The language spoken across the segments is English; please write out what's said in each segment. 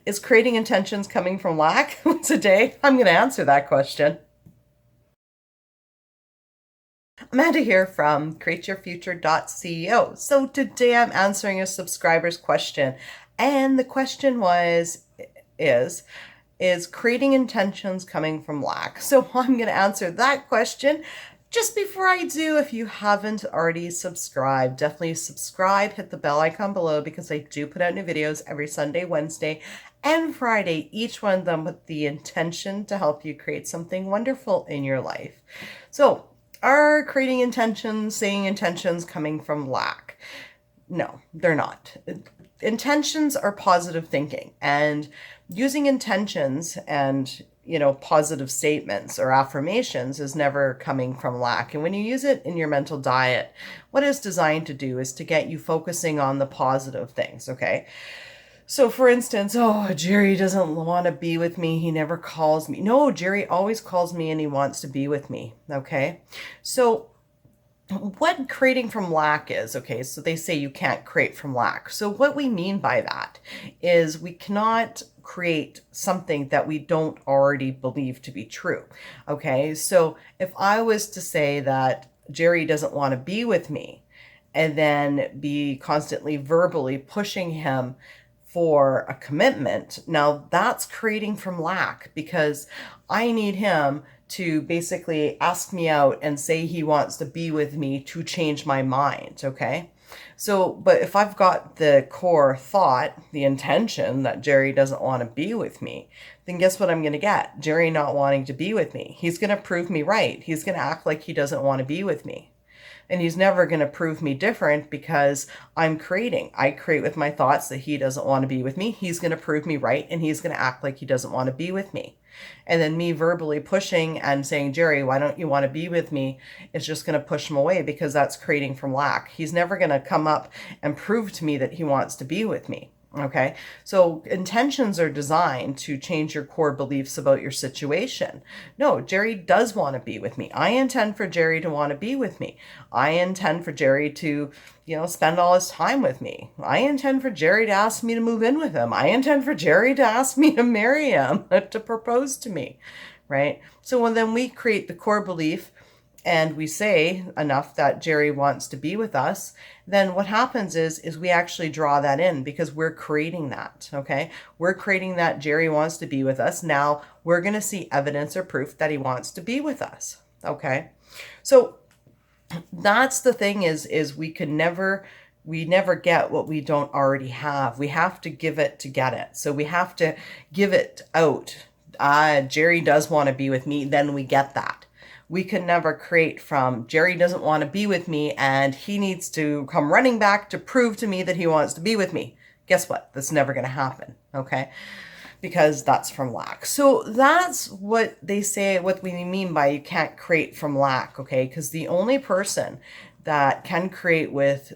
Is creating intentions coming from lack? Today, I'm going to answer that question. Amanda here from createyourfuture.ceo. So today I'm answering a subscriber's question. And the question is creating intentions coming from lack? So I'm going to answer that question. Just before I do, if you haven't already subscribed, definitely subscribe, hit the bell icon below because I do put out new videos every Sunday, Wednesday, and Friday, each one of them with the intention to help you create something wonderful in your life. So, are creating intentions, saying intentions coming from lack? No, they're not. Intentions are positive thinking, and using intentions and positive statements or affirmations is never coming from lack. And when you use it in your mental diet, what it's designed to do is to get you focusing on the positive things, okay? So for instance, oh, Jerry doesn't want to be with me. He never calls me. No, Jerry always calls me and he wants to be with me, okay? So what creating from lack is, okay, so they say you can't create from lack. So what we mean by that is we cannot create something that we don't already believe to be true, okay? So if I was to say that Jerry doesn't want to be with me and then be constantly verbally pushing him for a commitment, now that's creating from lack because I need him to basically ask me out and say he wants to be with me to change my mind, okay? So, but if I've got the core thought, the intention that Jerry doesn't want to be with me, then guess what I'm going to get? Jerry not wanting to be with me. He's going to prove me right. He's going to act like he doesn't want to be with me. And he's never going to prove me different because I'm creating. I create with my thoughts that he doesn't want to be with me. He's going to prove me right, and he's going to act like he doesn't want to be with me. And then me verbally pushing and saying, Jerry, why don't you want to be with me? Is just going to push him away because that's creating from lack. He's never going to come up and prove to me that he wants to be with me. Okay, so intentions are designed to change your core beliefs about your situation. No, Jerry does want to be with me. I intend for Jerry to want to be with me. I intend for Jerry to, spend all his time with me. I intend for Jerry to ask me to move in with him. I intend for Jerry to ask me to marry him, to propose to me, right? So when then we create the core belief and we say enough that Jerry wants to be with us, then what happens is we actually draw that in because we're creating that, okay? We're creating that Jerry wants to be with us. Now we're going to see evidence or proof that he wants to be with us, okay? So that's the thing is we never get what we don't already have. We have to give it to get it. So we have to give it out. Jerry does want to be with me, then we get that. We can never create from Jerry doesn't want to be with me and he needs to come running back to prove to me that he wants to be with me. Guess what? That's never going to happen, okay? Because that's from lack. So that's what they say, what we mean by you can't create from lack, okay? Because the only person that can create with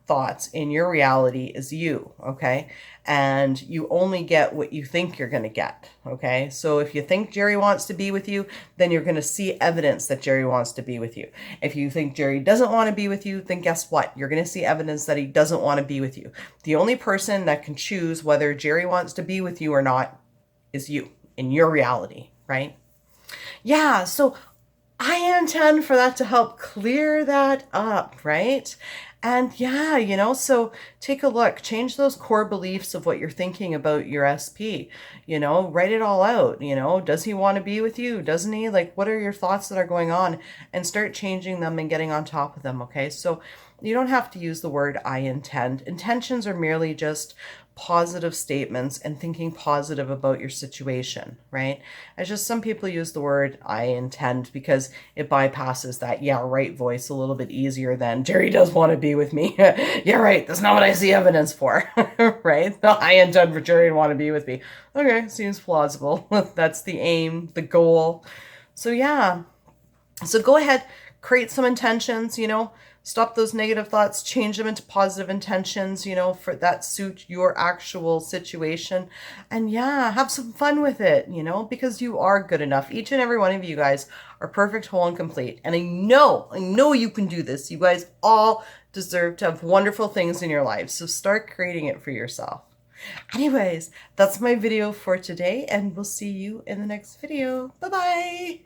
thoughts in your reality is you, okay? And you only get what you think you're going to get, okay? So if you think Jerry wants to be with you, then you're going to see evidence that Jerry wants to be with you. If you think Jerry doesn't want to be with you, then guess what? You're going to see evidence that he doesn't want to be with you. The only person that can choose whether Jerry wants to be with you or not is you in your reality, right? Yeah, so I intend for that to help clear that up, right? And yeah, so take a look, change those core beliefs of what you're thinking about your SP, write it all out, does he want to be with you? Doesn't he? Like, what are your thoughts that are going on? And start changing them and getting on top of them, okay? So you don't have to use the word I intend. Intentions are merely just positive statements and thinking positive about your situation, right? It's just some people use the word I intend because it bypasses that yeah, right voice a little bit easier than Jerry does want to be with me. Yeah, right. That's not what I see evidence for, right? No, I intend for Jerry to want to be with me. Okay, seems plausible. That's the aim, the goal. So yeah, so go ahead, create some intentions, stop those negative thoughts, change them into positive intentions, for that suit your actual situation. And yeah, have some fun with it, because you are good enough. Each and every one of you guys are perfect, whole, and complete. And I know you can do this. You guys all deserve to have wonderful things in your lives. So start creating it for yourself. Anyways, that's my video for today, and we'll see you in the next video. Bye-bye.